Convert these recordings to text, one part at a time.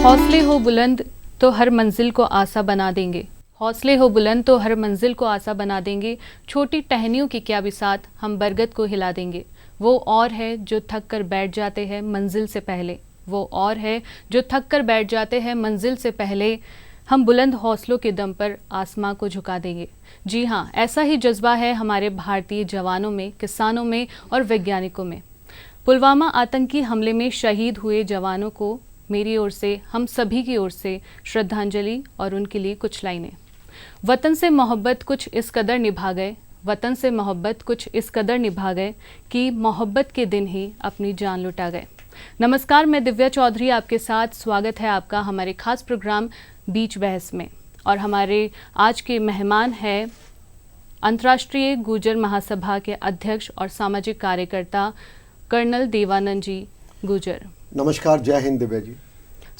हौसले हो बुलंद तो हर मंजिल को आसा बना देंगे। हौसले हो बुलंद तो हर मंजिल को आसा बना देंगे। छोटी टहनियों की क्या बिसात, हम बरगद को हिला देंगे। वो और है जो थक कर बैठ जाते हैं मंजिल से पहले। वो और है जो थक कर बैठ जाते हैं मंजिल से पहले। हम बुलंद हौसलों के दम पर आसमां को झुका देंगे। जी हाँ, ऐसा ही जज्बा है हमारे भारतीय जवानों में, किसानों में और वैज्ञानिकों में। पुलवामा आतंकी हमले में शहीद हुए जवानों को मेरी ओर से, हम सभी की ओर से श्रद्धांजलि और उनके लिए कुछ लाइनें। वतन से मोहब्बत कुछ इस कदर निभा गए, वतन से मोहब्बत कुछ इस कदर निभा गए कि मोहब्बत के दिन ही अपनी जान लुटा गए। नमस्कार, मैं दिव्या चौधरी आपके साथ। स्वागत है आपका हमारे खास प्रोग्राम बीच बहस में। और हमारे आज के मेहमान हैं अंतर्राष्ट्रीय गुर्जर महासभा के अध्यक्ष और सामाजिक कार्यकर्ता कर्नल देवानंद जी गुर्जर। नमस्कार, जय हिंद दिव्या जी।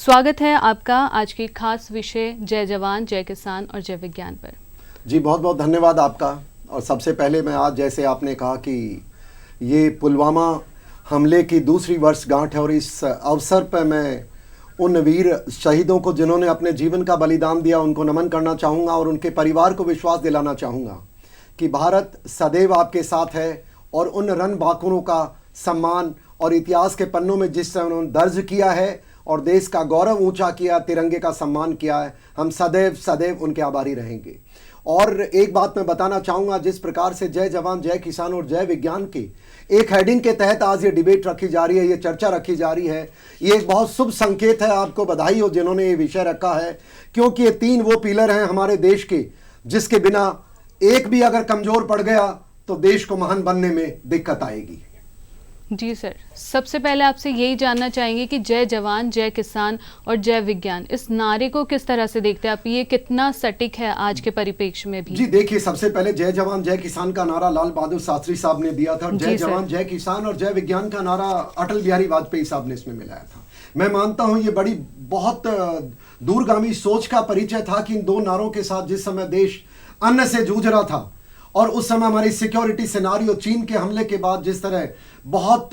स्वागत है आपका आज की खास विषय जय जवान, जय किसान और जय विज्ञान पर। जी बहुत बहुत धन्यवाद आपका। और सबसे पहले मैं आज, जैसे आपने कहा कि ये पुलवामा हमले की दूसरी वर्षगांठ है, और इस अवसर पर मैं उन वीर शहीदों को जिन्होंने अपने जीवन का बलिदान दिया उनको नमन करना चाहूँगा और उनके परिवार को विश्वास दिलाना चाहूँगा कि भारत सदैव आपके साथ है। और उन रणबांकुरों का सम्मान और इतिहास के पन्नों में जिस तरह उन्होंने दर्ज किया है और देश का गौरव ऊंचा किया, तिरंगे का सम्मान किया है, हम सदैव सदैव उनके आभारी रहेंगे। और एक बात मैं बताना चाहूँगा, जिस प्रकार से जय जवान, जय किसान और जय विज्ञान की एक हेडिंग के तहत आज ये डिबेट रखी जा रही है, ये चर्चा रखी जा रही है, ये एक बहुत शुभ संकेत है। आपको बधाई हो जिन्होंने ये विषय रखा है, क्योंकि ये तीन वो पिलर हैं हमारे देश के, जिसके बिना एक भी अगर कमज़ोर पड़ गया तो देश को महान बनने में दिक्कत आएगी। जी सर, सबसे पहले आपसे यही जानना चाहेंगे कि जय जवान, जय किसान और जय विज्ञान, इस नारे को किस तरह से देखते हैं आप? ये कितना सटीक है आज के परिप्रेक्ष्य में भी? जी देखिए, सबसे पहले जय जवान जय किसान का नारा लाल बहादुर शास्त्री साहब ने दिया था। जय जवान जय किसान और जय विज्ञान का नारा अटल बिहारी वाजपेयी साहब ने इसमें मिलाया था। मैं मानता हूँ ये बड़ी बहुत दूरगामी सोच का परिचय था कि इन दो नारों के साथ जिस समय देश अन्न से जूझ रहा था और उस समय हमारी सिक्योरिटी सिनारियो चीन के हमले के बाद जिस तरह बहुत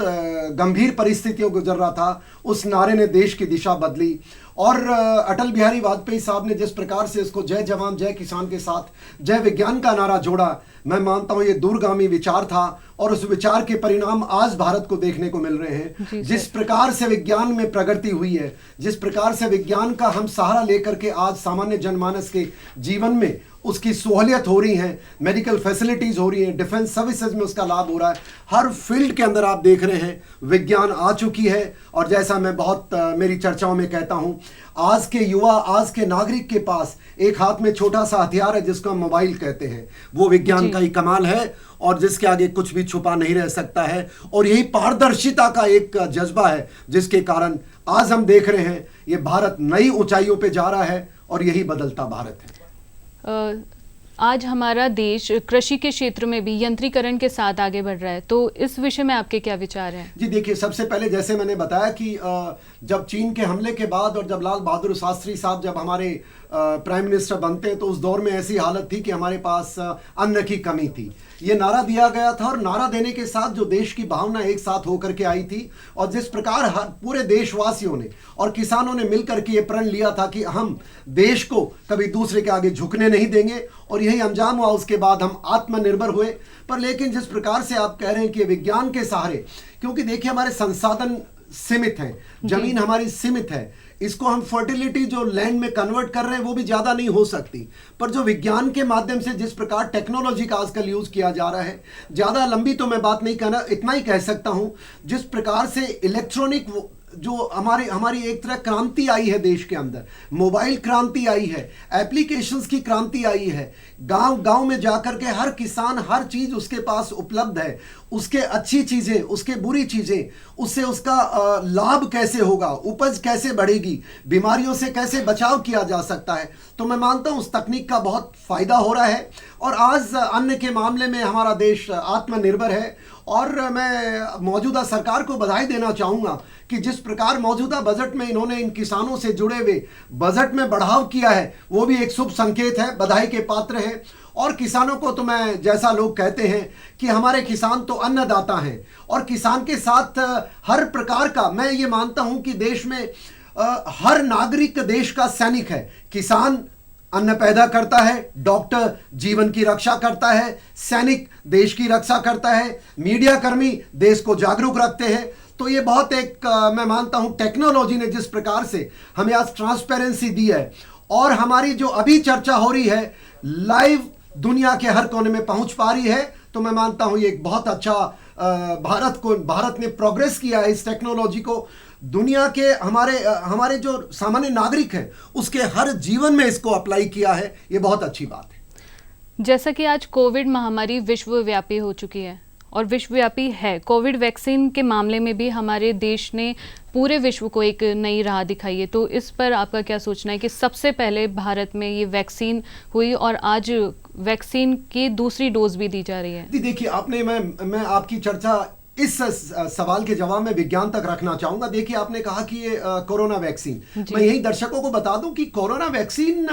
गंभीर परिस्थितियों गुजर रहा था, उस नारे ने देश की दिशा बदली। और अटल बिहारी वाजपेयी साहब ने जिस प्रकार से इसको जय जवान जय किसान के साथ जय विज्ञान का नारा जोड़ा, मैं मानता हूँ ये दूरगामी विचार था और उस विचार के परिणाम आज भारत को देखने को मिल रहे हैं। जिस प्रकार से विज्ञान में प्रगति हुई है, जिस प्रकार से विज्ञान का हम सहारा लेकर के आज सामान्य जनमानस के जीवन में उसकी सहूलियत हो रही है, मेडिकल फैसिलिटीज़ हो रही हैं, डिफेंस सर्विसेज में उसका लाभ हो रहा है, हर फील्ड के अंदर आप देख रहे हैं विज्ञान आ चुकी है। और जैसा मैं बहुत मेरी चर्चाओं में कहता हूं, आज के युवा, आज के नागरिक के पास एक हाथ में छोटा सा हथियार है जिसको हम मोबाइल कहते हैं। वो विज्ञान का ही कमाल है और जिसके आगे कुछ भी छुपा नहीं रह सकता है। और यही पारदर्शिता का एक जज्बा है जिसके कारण आज हम देख रहे हैं ये भारत नई ऊंचाइयों पे जा रहा है और यही बदलता भारत है। आज हमारा देश कृषि के क्षेत्र में भी यंत्रीकरण के साथ आगे बढ़ रहा है, तो इस विषय में आपके क्या विचार हैं? जी देखिए, सबसे पहले जैसे मैंने बताया कि जब चीन के हमले के बाद और जब लाल बहादुर शास्त्री साहब जब हमारे प्राइम मिनिस्टर बनते हैं, तो उस दौर में ऐसी हालत थी कि हमारे पास अन्न की कमी थी। ये नारा दिया गया था और नारा देने के साथ जो देश की भावना एक साथ होकर के आई थी, और जिस प्रकार हर पूरे देशवासियों ने और किसानों ने मिलकर के ये प्रण लिया था कि हम देश को कभी दूसरे के आगे झुकने नहीं देंगे, और यही अंजाम हुआ। उसके बाद हम आत्मनिर्भर हुए। पर लेकिन जिस प्रकार से आप कह रहे हैं कि विज्ञान के सहारे, क्योंकि देखिए हमारे संसाधन सीमित हैं, जमीन हमारी सीमित है, इसको हम फर्टिलिटी जो लैंड में कन्वर्ट कर रहे हैं वो भी ज़्यादा नहीं हो सकती। पर जो विज्ञान के माध्यम से जिस प्रकार टेक्नोलॉजी का आजकल यूज़ किया जा रहा है, ज़्यादा लंबी तो मैं बात नहीं कहना, इतना ही कह सकता हूँ, जिस प्रकार से इलेक्ट्रॉनिक जो हमारी एक तरह क्रांति आई है देश के अंदर, मोबाइल क्रांति आई है, एप्लीकेशंस की क्रांति आई है, गांव में जाकर के हर किसान हर चीज़ उसके पास उपलब्ध है, उसके अच्छी चीज़ें, उसके बुरी चीज़ें, उससे उसका लाभ कैसे होगा, उपज कैसे बढ़ेगी, बीमारियों से कैसे बचाव किया जा सकता है। तो मैं मानता हूँ उस तकनीक का बहुत फ़ायदा हो रहा है और आज अन्न के मामले में हमारा देश आत्मनिर्भर है। और मैं मौजूदा सरकार को बधाई देना चाहूँगा कि जिस प्रकार मौजूदा बजट में इन्होंने इन किसानों से जुड़े हुए बजट में बढ़ाव किया है, वो भी एक शुभ संकेत है, बधाई के पात्र है। और किसानों को तो मैं, जैसा लोग कहते हैं कि हमारे किसान तो अन्नदाता हैं, और किसान के साथ हर प्रकार का, मैं ये मानता हूँ कि देश में हर नागरिक देश का सैनिक है। किसान अन्न पैदा करता है, डॉक्टर जीवन की रक्षा करता है, सैनिक देश की रक्षा करता है, मीडिया कर्मी देश को जागरूक रखते हैं। तो ये बहुत एक मैं मानता हूं टेक्नोलॉजी ने जिस प्रकार से हमें आज ट्रांसपेरेंसी दी है और हमारी जो अभी चर्चा हो रही है लाइव दुनिया के हर कोने में पहुंच पा रही है, तो मैं मानता हूं ये एक बहुत अच्छा भारत ने प्रोग्रेस किया है इस टेक्नोलॉजी को दुनिया के हमारे जो सामान्य नागरिक हैं उसके हर जीवन में इसको अप्लाई किया है। ये बहुत अच्छी बात है। जैसा कि आज कोविड महामारी विश्वव्यापी हो चुकी है और विश्वव्यापी है, कोविड वैक्सीन के मामले में भी हमारे देश ने पूरे विश्व को एक नई राह दिखाई है, तो इस पर आपका क्या सोचना है कि सबसे पहले भारत में ये वैक्सीन हुई और आज वैक्सीन की दूसरी डोज भी दी जा रही है? देखिए मैं आपकी चर्चा इस सवाल के जवाब में विज्ञान तक रखना चाहूंगा। देखिए आपने कहा कि ये कोरोना वैक्सीन, मैं यही दर्शकों को बता दूं कि कोरोना वैक्सीन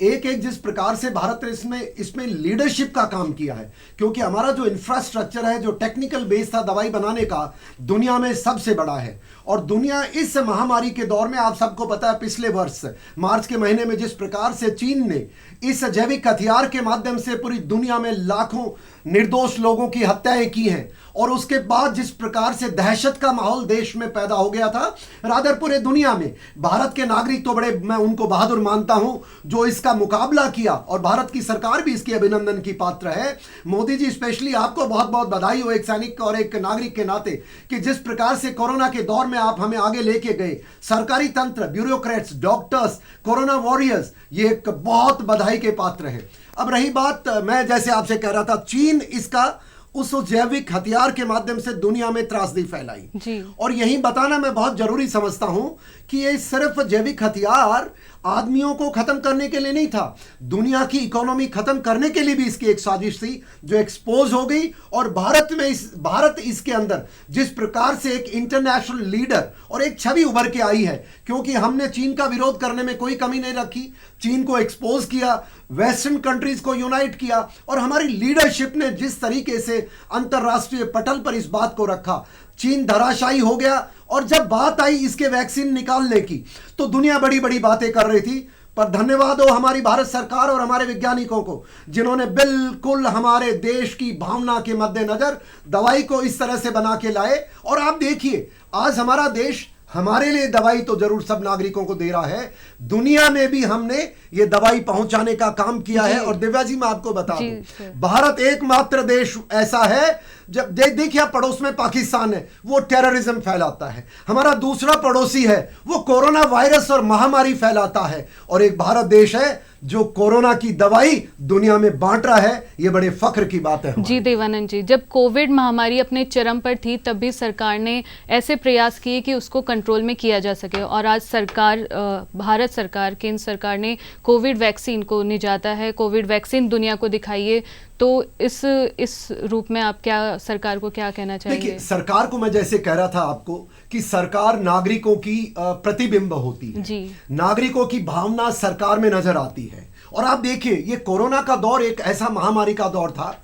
एक जिस प्रकार से भारत ने इसमें लीडरशिप का काम किया है, क्योंकि हमारा जो इंफ्रास्ट्रक्चर है, जो टेक्निकल बेस था दवाई बनाने का, दुनिया में सबसे बड़ा है। और दुनिया इस महामारी के दौर में आप सबको पता है पिछले वर्ष मार्च के महीने में जिस प्रकार से चीन ने इस जैविक हथियार के माध्यम से पूरी दुनिया में लाखों निर्दोष लोगों की हत्याएं की हैं और उसके बाद जिस प्रकार से दहशत का माहौल देश में पैदा हो गया था, रादर पूरे दुनिया में भारत के नागरिक तो बड़े, मैं उनको बहादुर मानता हूं जो इसका मुकाबला किया और भारत की सरकार भी इसकी अभिनंदन की पात्र है। मोदी जी स्पेशली आपको बहुत बहुत बधाई हो एक सैनिक और एक नागरिक के नाते कि जिस प्रकार से कोरोना के दौर में आप हमें आगे लेके गए। सरकारी तंत्र, ब्यूरोक्रेट्स, डॉक्टर्स, कोरोना वॉरियर्स, ये एक बहुत बधाई के पात्र है। अब रही बात, मैं जैसे आपसे कह रहा था, चीन इसका उस जैविक हथियार के माध्यम से दुनिया में त्रासदी फैलाई जी। और यही बताना मैं बहुत जरूरी समझता हूं कि ये सिर्फ जैविक हथियार आदमियों को खत्म करने के लिए नहीं था, दुनिया की इकोनॉमी खत्म करने के लिए भी इसकी एक साजिश थी जो एक्सपोज हो गई। और भारत इसके अंदर जिस प्रकार से एक इंटरनेशनल लीडर और एक छवि उभर के आई है, क्योंकि हमने चीन का विरोध करने में कोई कमी नहीं रखी, चीन को एक्सपोज किया, वेस्टर्न कंट्रीज को यूनाइट किया और हमारी लीडरशिप ने जिस तरीके से अंतरराष्ट्रीय पटल पर इस बात को रखा, चीन धराशायी हो गया। और जब बात आई इसके वैक्सीन निकालने की तो दुनिया बड़ी बड़ी बातें कर रही थी, पर धन्यवाद हो हमारी भारत सरकार और हमारे वैज्ञानिकों को जिन्होंने बिल्कुल हमारे देश की भावना के मद्देनजर दवाई को इस तरह से बना के लाए। और आप देखिए आज हमारा देश हमारे लिए दवाई तो जरूर सब नागरिकों को दे रहा है, दुनिया में भी हमने ये दवाई पहुंचाने का काम किया है। और दिव्या जी मैं आपको बता दूं, भारत एकमात्र देश ऐसा है, जब देखिए आप पड़ोस में पाकिस्तान है, वो टेररिज्म फैलाता है, हमारा दूसरा पड़ोसी है वो कोरोना वायरस और महामारी फैलाता है, और एक भारत देश है जो कोरोना की दवाई दुनिया में बांट रहा है। ये बड़े फख्र की बात है जी देवानंद जी, जब कोविड महामारी अपने चरम पर थी तब भी सरकार ने ऐसे प्रयास किए कि उसको कंट्रोल में किया जा सके, और आज सरकार, भारत सरकार, केंद्र सरकार ने कोविड वैक्सीन को निजाता है, कोविड वैक्सीन दुनिया को दिखाइए। तो इस रूप में आप क्या सरकार को क्या कहना चाहेंगे? देखिए सरकार को मैं जैसे कह रहा था आपको कि सरकार नागरिकों की प्रतिबिंब होती है जी। नागरिकों की भावना सरकार में नजर आती है। और आप देखिए ये कोरोना का दौर एक ऐसा महामारी का दौर था,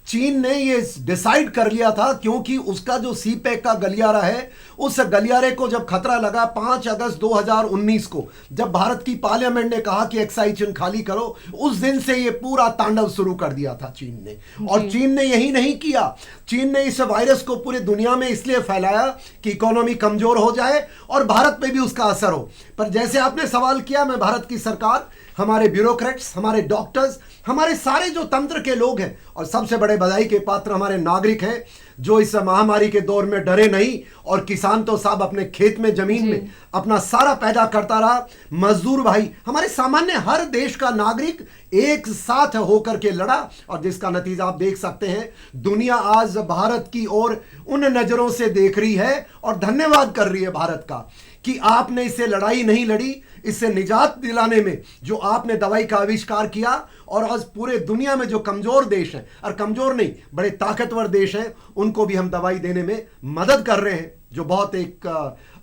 चीन ने ये डिसाइड कर लिया था, क्योंकि उसका जो सीपैक का गलियारा है, उस गलियारे को जब खतरा लगा 5 अगस्त 2019 को, जब भारत की पार्लियामेंट ने कहा कि एक्साइज चिन्ह खाली करो, उस दिन से ये पूरा तांडव शुरू कर दिया था चीन ने। और चीन ने यही नहीं किया, चीन ने इस वायरस को पूरी दुनिया में इसलिए फैलाया कि इकोनॉमी कमजोर हो जाए और भारत पे भी उसका असर हो। पर जैसे आपने सवाल किया, मैं भारत की सरकार, हमारे ब्यूरोक्रेट्स, हमारे डॉक्टर्स, हमारे सारे जो तंत्र के लोग हैं, और सबसे बड़े बधाई के पात्र हमारे नागरिक हैं जो इस महामारी के दौर में डरे नहीं। और किसान तो साहब अपने खेत में, जमीन में अपना सारा पैदा करता रहा, मजदूर भाई, हमारे सामान्य हर देश का नागरिक एक साथ होकर के लड़ा, और जिसका नतीजा आप देख सकते हैं। दुनिया आज भारत की ओर उन नजरों से देख रही है और धन्यवाद कर रही है भारत का कि आपने इससे लड़ाई नहीं लड़ी, इससे निजात दिलाने में जो आपने दवाई का आविष्कार किया। और आज पूरे दुनिया में जो कमजोर देश हैं, और कमजोर नहीं बड़े ताकतवर देश हैं, उनको भी हम दवाई देने में मदद कर रहे हैं, जो बहुत एक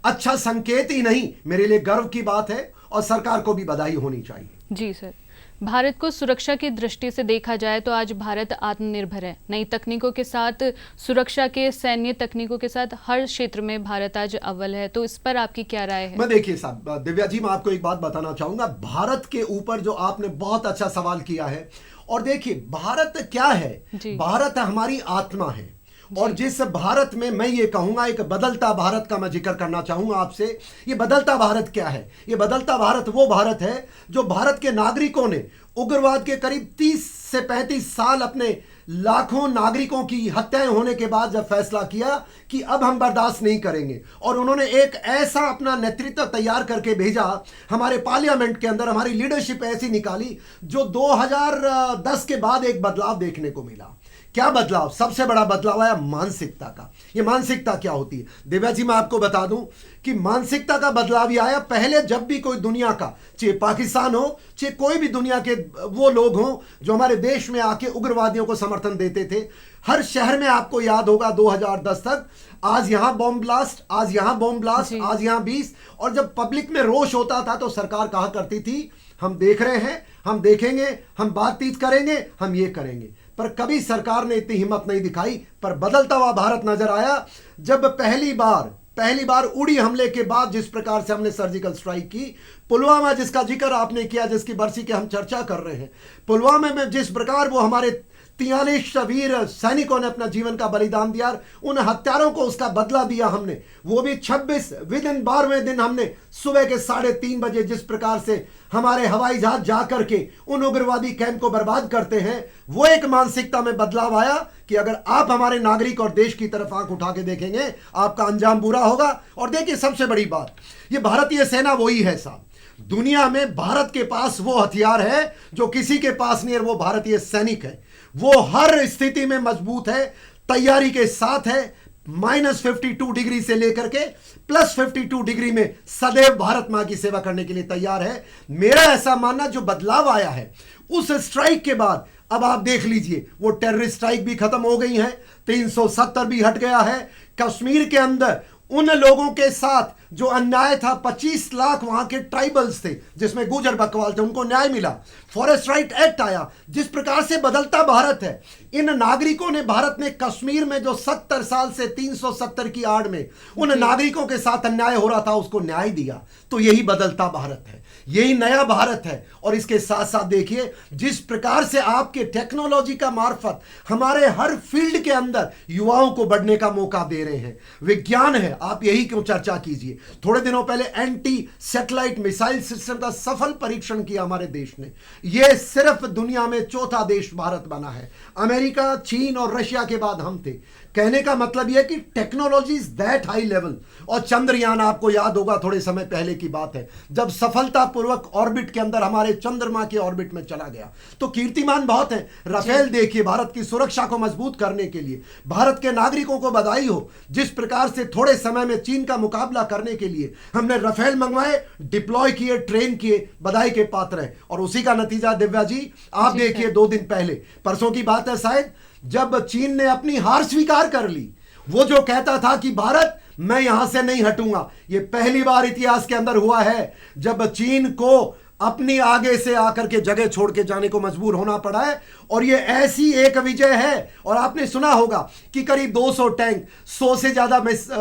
अच्छा संकेत ही नहीं, मेरे लिए गर्व की बात है, और सरकार को भी बधाई होनी चाहिए। जी सर, भारत को सुरक्षा की दृष्टि से देखा जाए तो आज भारत आत्मनिर्भर है। नई तकनीकों के साथ, सुरक्षा के, सैन्य तकनीकों के साथ हर क्षेत्र में भारत आज अव्वल है। तो इस पर आपकी क्या राय है? मैं देखिए साहब, दिव्या जी, मैं आपको एक बात बताना चाहूंगा। भारत के ऊपर जो आपने बहुत अच्छा सवाल किया है, और देखिए भारत क्या है, भारत हमारी आत्मा है। और जिस भारत में मैं ये कहूंगा, एक बदलता भारत का मैं जिक्र करना चाहूंगा आपसे। ये बदलता भारत क्या है? ये बदलता भारत वो भारत है जो भारत के नागरिकों ने उग्रवाद के करीब 30 से 35 साल अपने लाखों नागरिकों की हत्याएं होने के बाद जब फैसला किया कि अब हम बर्दाश्त नहीं करेंगे, और उन्होंने एक ऐसा अपना नेतृत्व तैयार करके भेजा हमारे पार्लियामेंट के अंदर, हमारी लीडरशिप ऐसी निकाली जो 2010 के बाद एक बदलाव देखने को मिला। क्या बदलाव? सबसे बड़ा बदलाव आया मानसिकता का। ये मानसिकता क्या होती है दिव्या जी, मैं आपको बता दूं कि मानसिकता का बदलाव ये आया। पहले जब भी कोई दुनिया का, चाहे पाकिस्तान हो, चाहे कोई भी दुनिया के वो लोग हों जो हमारे देश में आके उग्रवादियों को समर्थन देते थे, हर शहर में आपको याद होगा 2010 तक आज यहां बॉम्ब ब्लास्ट, आज यहां बॉम्ब ब्लास्ट, आज यहां 20। और जब पब्लिक में रोष होता था तो सरकार कहा करती थी हम देख रहे हैं, हम देखेंगे, हम बातचीत करेंगे, हम ये करेंगे। पर कभी सरकार ने इतनी हिम्मत नहीं दिखाई। पर बदलता हुआ भारत नजर आया जब पहली बार उड़ी हमले के बाद जिस प्रकार से हमने सर्जिकल स्ट्राइक की, पुलवामा जिसका जिक्र आपने किया, जिसकी बरसी की हम चर्चा कर रहे हैं, पुलवामा में जिस प्रकार वो हमारे 43 वीर सैनिकों ने अपना जीवन का बलिदान दिया, उन हत्यारों को उसका बदला दिया हमने। वो भी 26 विद इन 12वें दिन हमने सुबह के 3:30 बजे जिस प्रकार से हमारे हवाई जहाज जाकर के उन उग्रवादी कैंप को बर्बाद करते हैं, वो एक मानसिकता में बदलाव आया कि अगर आप हमारे नागरिक और देश की तरफ आंख उठा के देखेंगे आपका अंजाम बुरा होगा। और देखिए सबसे बड़ी बात, ये भारतीय सेना वही है साहब, दुनिया में भारत के पास वो हथियार है जो किसी के पास नहीं है, वो भारतीय सैनिक है। वो हर स्थिति में मजबूत है, तैयारी के साथ है, -52 डिग्री से लेकर के +52 डिग्री में सदैव भारत मां की सेवा करने के लिए तैयार है। मेरा ऐसा मानना, जो बदलाव आया है उस स्ट्राइक के बाद, अब आप देख लीजिए वो टेररिस्ट स्ट्राइक भी खत्म हो गई है, 370 भी हट गया है। कश्मीर के अंदर उन लोगों के साथ जो अन्याय था, 25 लाख वहां के ट्राइबल्स थे जिसमें गुजर बकवाल थे, उनको न्याय मिला। फॉरेस्ट राइट एक्ट आया। जिस प्रकार से बदलता भारत है, इन नागरिकों ने, भारत ने कश्मीर में जो 70 साल से 370 की आड़ में उन नागरिकों के साथ अन्याय हो रहा था उसको न्याय दिया। तो यही बदलता भारत है, यही नया भारत है। और इसके साथ साथ देखिए जिस प्रकार से आपके टेक्नोलॉजी का मार्फत हमारे हर फील्ड के अंदर युवाओं को बढ़ने का मौका दे रहे हैं। विज्ञान है, आप यही क्यों चर्चा कीजिए। थोड़े दिनों पहले एंटी सैटेलाइट मिसाइल सिस्टम का सफल परीक्षण किया हमारे देश ने। यह सिर्फ दुनिया में चौथा देश भारत बना है। अमेरिका, चीन और रशिया के बाद हम थे। कहने का मतलब यह कि technology is that high level. और चंद्रयान, आपको याद होगा थोड़े समय पहले की बात है जब सफलतापूर्वक ऑर्बिट के अंदर हमारे चंद्रमा के ऑर्बिट में चला गया, तो कीर्तिमान बहुत है। राफेल देखिए, भारत की सुरक्षा को मजबूत करने के लिए भारत के नागरिकों को बधाई हो। जिस प्रकार से थोड़े समय में चीन का मुकाबला करने के लिए हमने राफेल मंगवाए, डिप्लॉय किए, ट्रेन किए, बधाई के पात्र है। और उसी का नतीजा दिव्या जी आप देखिए, 2 दिन पहले, परसों की बात है शायद, जब चीन ने अपनी हार स्वीकार कर ली। वो जो कहता था कि भारत मैं यहां से नहीं हटूंगा, ये पहली बार इतिहास के अंदर हुआ है जब चीन को अपनी आगे से आकर के जगह छोड़ के जाने को मजबूर होना पड़ा है। और ये ऐसी एक विजय है। और आपने सुना होगा कि करीब 200 टैंक, 100 से ज्यादा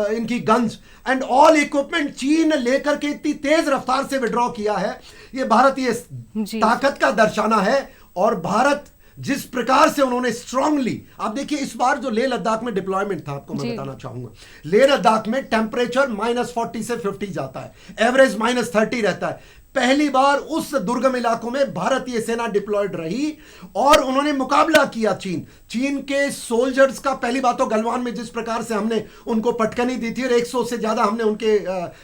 इनकी गन्स एंड ऑल इक्विपमेंट चीन लेकर के इतनी तेज रफ्तार से विड्रॉ किया है। ये भारतीय ताकत का दर्शाना है। और भारत जिस प्रकार से उन्होंने स्ट्रांगली, आप देखिए इस बार जो लेह लद्दाख में डिप्लॉयमेंट था, आपको मैं बताना चाहूंगा, लेह लद्दाख में टेम्परेचर -40 से 50 जाता है, एवरेज -30 रहता है। पहली बार उस दुर्गम इलाकों में भारतीय सेना डिप्लॉयड रही और उन्होंने मुकाबला किया चीन के सोल्जर्स का। पहली बात तो गलवान में जिस प्रकार से हमने उनको पटकनी दी थी और 100 से ज्यादा हमने उनके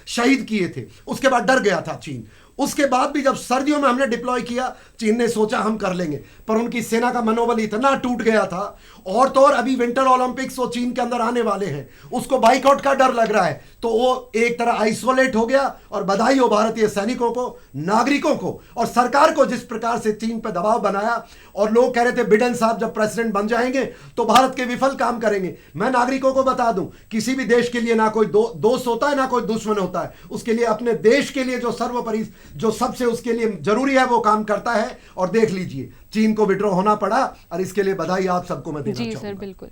शहीद किए थे, उसके बाद डर गया था चीन। उसके बाद भी जब सर्दियों में हमने डिप्लॉय किया, चीन ने सोचा हम कर लेंगे, पर उनकी सेना का मनोबल इतना टूट गया था। और तो और अभी विंटर ओलंपिक्स वो चीन के अंदर आने वाले हैं, उसको बाइकआउट का डर लग रहा है, तो वो एक तरह आइसोलेट हो गया। और बधाई हो भारतीय सैनिकों को, नागरिकों को और सरकार को जिस प्रकार से चीन पर दबाव बनाया। और लोग कह रहे थे बिडेन साहब जब प्रेसिडेंट बन जाएंगे तो भारत के विफल काम करेंगे। मैं नागरिकों को बता दूं, किसी भी देश के लिए ना कोई दोस्त होता है ना कोई दुश्मन होता है। उसके लिए अपने देश के लिए जो सर्वोपरि जो सबसे उसके लिए जरूरी है वो काम करता है। और देख लीजिए चीन को विड्रॉ होना पड़ा और इसके लिए बधाई आप सबको मैं देना जी चाहूंगा। सर, बिल्कुल।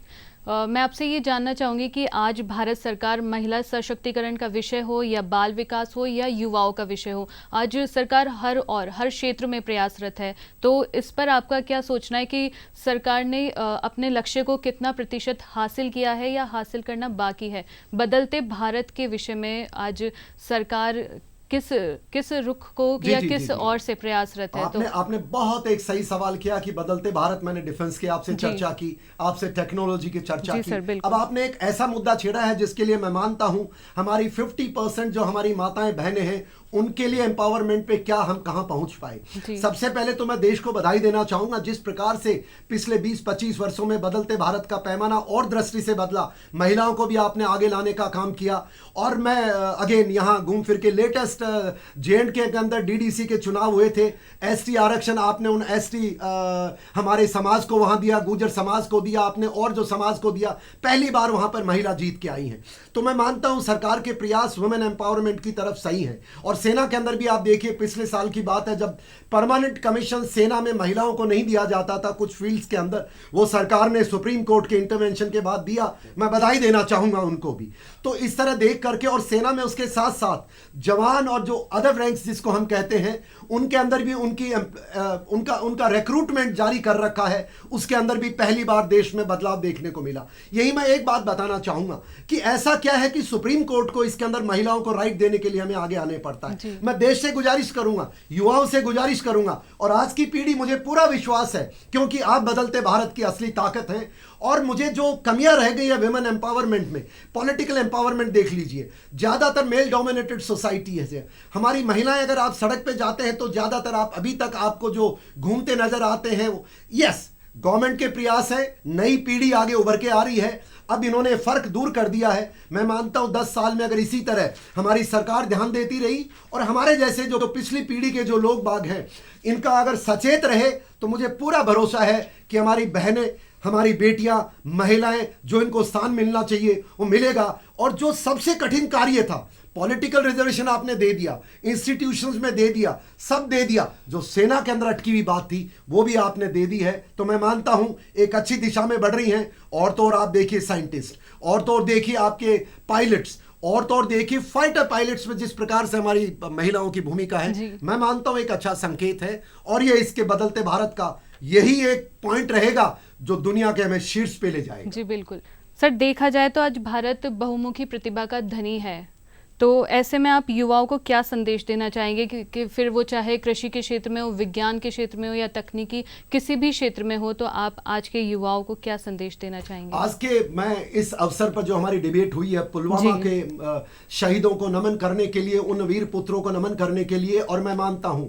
मैं आपसे ये जानना चाहूँगी कि आज भारत सरकार महिला सशक्तिकरण का विषय हो या बाल विकास हो या युवाओं का विषय हो, आज सरकार हर क्षेत्र में प्रयासरत है। तो इस पर आपका क्या सोचना है कि सरकार ने अपने लक्ष्य को कितना प्रतिशत हासिल किया है या हासिल करना बाकी है? बदलते भारत के विषय में आज सरकार किस रुख को या किस और से प्रयासरत है? आपने बहुत एक सही सवाल किया कि बदलते भारत, मैंने डिफेंस की आपसे चर्चा की, आपसे टेक्नोलॉजी की चर्चा की। अब आपने एक ऐसा मुद्दा छेड़ा है जिसके लिए मैं मानता हूं हमारी 50% जो हमारी माताएं बहनें हैं उनके लिए एम्पावरमेंट पे क्या हम कहां पहुंच पाए। सबसे पहले तो मैं देश को बधाई देना चाहूंगा जिस प्रकार से पिछले 20-25 वर्षों में बदलते भारत का पैमाना और दृष्टि से बदला, महिलाओं को भी आपने आगे लाने का काम किया। और मैं अगेन यहां घूम फिर के लेटेस्ट J&K के अंदर DDC के चुनाव हुए थे, ST आरक्षण आपने उन ST हमारे समाज को वहां दिया, गुर्जर समाज को दिया आपने और जो समाज को दिया, पहली बार वहां पर महिला जीत के आई हैं। तो मैं मानता हूं सरकार के प्रयास वुमेन एम्पावरमेंट की तरफ सही है। और सेना के अंदर भी आप देखिए पिछले साल की बात है जब परमानेंट कमीशन सेना में महिलाओं को नहीं दिया जाता था कुछ फील्ड्स के अंदर, वो सरकार ने सुप्रीम कोर्ट के इंटरवेंशन के बाद दिया। मैं बधाई देना चाहूंगा उनको भी। तो इस तरह देख करके और सेना में उसके साथ साथ जवान और जो अदर रैंक्स जिसको हम कहते हैं उनके अंदर भी उनका रिक्रूटमेंट जारी कर रखा है, उसके अंदर भी पहली बार देश में बदलाव देखने को मिला। यही मैं एक बात बताना चाहूंगा कि ऐसा क्या है कि सुप्रीम कोर्ट को इसके अंदर महिलाओं को राइट देने के लिए हमें आगे आने पड़ता है। मैं देश से गुजारिश करूंगा, युवाओं से गुजारिश करूंगा और आज की पीढ़ी, मुझे पूरा विश्वास है क्योंकि आप बदलते भारत की असली ताकत हैं। और मुझे जो कमियां रह गई है वुमेन एम्पावरमेंट में, पॉलिटिकल एम्पावरमेंट देख लीजिए, ज्यादातर मेल डोमिनेटेड सोसाइटी है। हमारी महिलाएं अगर आप सड़क पे जाते हैं तो ज्यादातर आप अभी तक आपको जो घूमते नजर आते हैं, यस गवर्नमेंट के प्रयास है, नई पीढ़ी आगे उभर के आ रही है, अब इन्होंने फर्क दूर कर दिया है। मैं मानता हूं 10 साल में अगर इसी तरह हमारी सरकार ध्यान देती रही और हमारे जैसे जो पिछली पीढ़ी के जो लोग बाग हैं इनका अगर सचेत रहे तो मुझे पूरा भरोसा है कि हमारी बहनें, हमारी बेटियां, महिलाएं, जो इनको स्थान मिलना चाहिए वो मिलेगा। और जो सबसे कठिन कार्य था, पॉलिटिकल रिजर्वेशन आपने दे दिया, इंस्टीट्यूशंस में दे दिया, सब दे दिया, जो सेना के अंदर अटकी हुई बात थी वो भी आपने दे दी है। तो मैं मानता हूं एक अच्छी दिशा में बढ़ रही हैं। और तो और आप देखिए साइंटिस्ट, और तो और देखिए आपके पायलट्स, और तो और देखिए फाइटर पायलट्स में जिस प्रकार से हमारी महिलाओं की भूमिका है, मैं मानता हूं एक अच्छा संकेत है। और ये इसके बदलते भारत का यही एक पॉइंट रहेगा जो दुनिया के हमें शीर्ष पे ले जाएगा। जी बिल्कुल सर, देखा जाए तो आज भारत बहुमुखी प्रतिभा का धनी है। तो ऐसे में आप युवाओं को क्या संदेश देना चाहेंगे कि फिर वो चाहे कृषि के क्षेत्र में हो, विज्ञान के क्षेत्र में हो या तकनीकी किसी भी क्षेत्र में हो, तो आप आज के युवाओं को क्या संदेश देना चाहेंगे? आज के मैं इस अवसर पर जो हमारी डिबेट हुई है पुलवामा के शहीदों को नमन करने के लिए, उन वीर पुत्रों को नमन करने के लिए, और मैं मानता हूं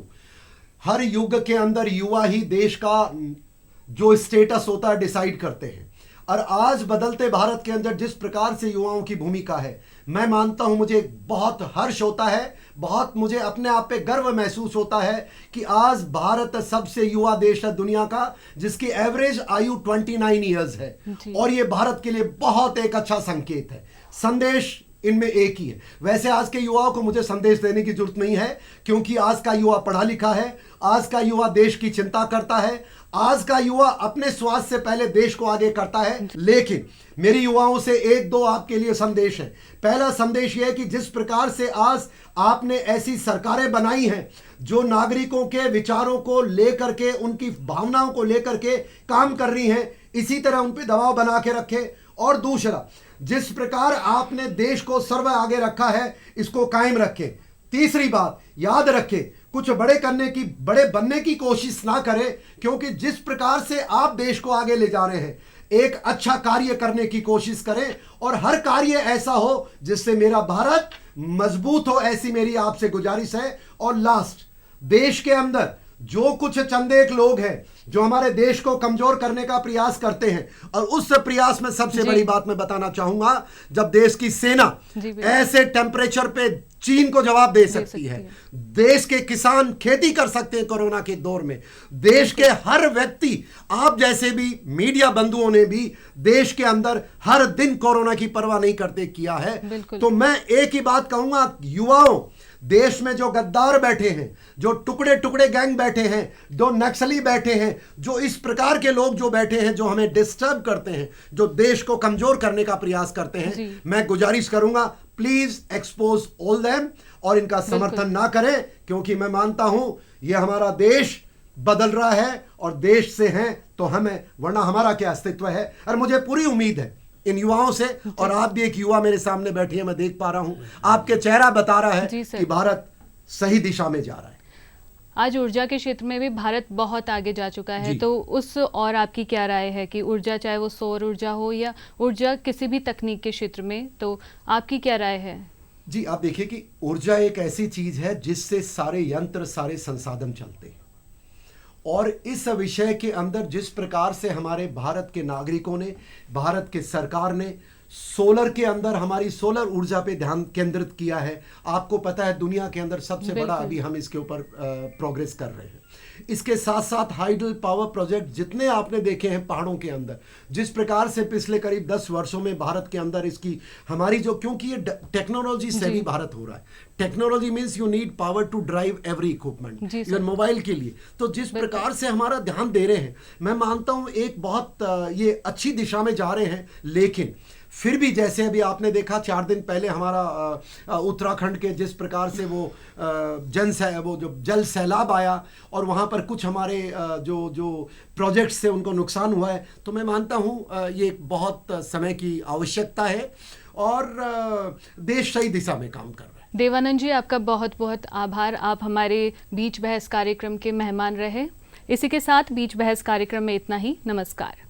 हर युग के अंदर युवा ही देश का जो स्टेटस होता है डिसाइड करते हैं। और आज बदलते भारत के अंदर जिस प्रकार से युवाओं की भूमिका है, मैं मानता हूं मुझे बहुत हर्ष होता है, बहुत मुझे अपने आप पे गर्व महसूस होता है कि आज भारत सबसे युवा देश है दुनिया का जिसकी एवरेज आयु 29 ईयर्स है। और ये भारत के लिए बहुत एक अच्छा संकेत है। संदेश इनमें एक ही है। वैसे आज के युवाओं को मुझे संदेश देने की जरूरत नहीं है क्योंकि आज का युवा पढ़ा लिखा है, आज का युवा देश की चिंता करता है, आज का युवा अपने स्वास्थ्य से पहले देश को आगे करता है। लेकिन मेरी युवाओं से एक दो आपके लिए संदेश है। पहला संदेश यह है कि जिस प्रकार से आज आपने ऐसी सरकारें बनाई हैं जो नागरिकों के विचारों को लेकर के, उनकी भावनाओं को लेकर के काम कर रही हैं, इसी तरह उन पे दबाव बना के रखे। और दूसरा, जिस प्रकार आपने देश को सर्व आगे रखा है इसको कायम रखे। तीसरी बात याद रखे, कुछ बड़े बनने की कोशिश ना करें क्योंकि जिस प्रकार से आप देश को आगे ले जा रहे हैं एक अच्छा कार्य करने की कोशिश करें और हर कार्य ऐसा हो जिससे मेरा भारत मजबूत हो, ऐसी मेरी आपसे गुजारिश है। और लास्ट, देश के अंदर जो कुछ चंद एक लोग हैं जो हमारे देश को कमजोर करने का प्रयास करते हैं, और उस प्रयास में सबसे बड़ी बात मैं बताना चाहूंगा, जब देश की सेना ऐसे टेम्परेचर पे चीन को जवाब दे सकती है, देश के किसान खेती कर सकते हैं कोरोना के दौर में, देश के हर व्यक्ति, आप जैसे भी मीडिया बंधुओं ने भी देश के अंदर हर दिन कोरोना की परवाह नहीं करते किया है। तो मैं एक ही बात कहूंगा, युवाओं देश में जो गद्दार बैठे हैं, जो टुकड़े टुकड़े गैंग बैठे हैं, जो नक्सली बैठे हैं, जो इस प्रकार के लोग जो बैठे हैं, जो हमें डिस्टर्ब करते हैं, जो देश को कमजोर करने का प्रयास करते हैं, मैं गुजारिश करूंगा प्लीज एक्सपोज ऑल देम और इनका समर्थन ना करें, क्योंकि मैं मानता हूं ये हमारा देश बदल रहा है और देश से हैं तो हमें, वरना हमारा क्या अस्तित्व है। और मुझे पूरी उम्मीद है इन युवाओं से, और आप भी एक युवा मेरे सामने बैठी है, मैं देख पा रहा हूं, आपके चेहरा बता रहा है कि भारत सही दिशा में जा रहा है। आज ऊर्जा के क्षेत्र में भी भारत बहुत आगे जा चुका है, तो उस और आपकी क्या राय है कि ऊर्जा, चाहे वो सौर ऊर्जा हो या ऊर्जा किसी भी तकनीक के क्षेत्र में, तो आपकी क्या राय है? जी, आप देखिए कि ऊर्जा एक ऐसी चीज है जिससे सारे यंत्र, सारे संसाधन चलते हैं, और इस विषय के अंदर जिस प्रकार से हमारे भारत के नागरिकों ने, भारत के सरकार ने सोलर के अंदर, हमारी सोलर ऊर्जा पे ध्यान केंद्रित किया है, आपको पता है दुनिया के अंदर सबसे बड़ा अभी हम इसके ऊपर प्रोग्रेस कर रहे हैं। इसके साथ साथ हाइडल पावर प्रोजेक्ट जितने आपने देखे हैं पहाड़ों के अंदर, जिस प्रकार से पिछले करीब 10 वर्षों में भारत के अंदर इसकी हमारी जो, क्योंकि ये टेक्नोलॉजी से भी भारत हो रहा है, technology means you need power to drive every equipment, even mobile के लिए, तो जिस प्रकार से हमारा ध्यान दे रहे हैं, मैं मानता हूं एक बहुत ये अच्छी दिशा में जा रहे हैं। लेकिन फिर भी जैसे अभी आपने देखा 4 दिन पहले हमारा उत्तराखंड के जिस प्रकार से वो जो जल सैलाब आया और वहाँ पर कुछ हमारे जो प्रोजेक्ट्स थे उनको नुकसान हुआ है, तो मैं मानता हूँ ये एक बहुत समय की आवश्यकता है और देश सही दिशा में काम कर रहा है। देवानंद जी, आपका बहुत बहुत आभार, आप हमारे बीच बहस कार्यक्रम के मेहमान रहे। इसी के साथ बीच बहस कार्यक्रम में इतना ही। नमस्कार।